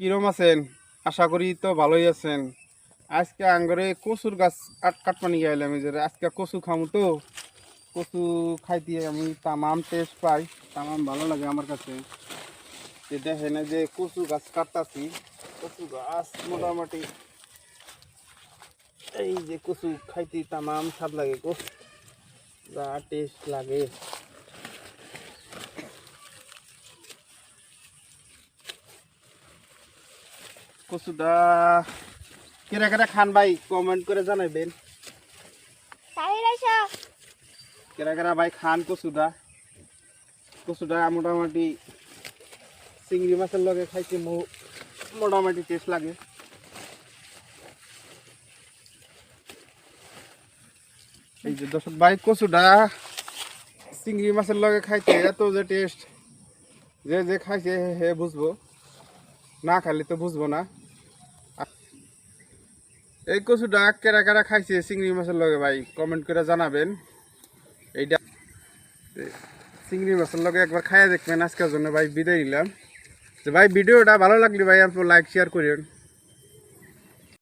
কিরম আছেন? আশা করি তো ভালোই আছেন। আজকে আঙ্গরে কচুর গাছ কাটপানি গেলাম, যে আজকে কচু খামু তো। কচু খাইতে আমি তামাম টেস্ট পাই, তামাম ভালো লাগে আমার কাছে। দেখেন যে কচু গাছ কাটতাছি, কচু গাছ মোটামুটি এই যে কচু খাইতে তামাম স্বাদ লাগে, কচু যা টেস্ট লাগে। কচুটা কেরা কেরা খান ভাই কমেন্ট করে জানাইবেন। কেরা কেরা ভাই খান কচুটা? কচুটা মোটামুটি চিংড়ি মাছের লগে খাইতে মোটামুটি টেস্ট লাগে। এই যে দর্শক ভাই, কচুটা চিংড়ি মাছের লগে খাইতে এত যে টেস্ট, যে যে খাইছে হে বুঝবো, না খাইলে তো বুঝবো না। এই কচুটা কেরা কেরা খাইছে চিংড়ি মাছের লগে ভাই কমেন্ট করে জানাবেন। এইটা চিংড়ি মাছের লগে একবার খাইয়া দেখবেন। আজকের জন্য ভাই বিদায় নিলাম। যে ভাই ভিডিওটা ভালো লাগলে ভাই আপনি লাইক শেয়ার করেন।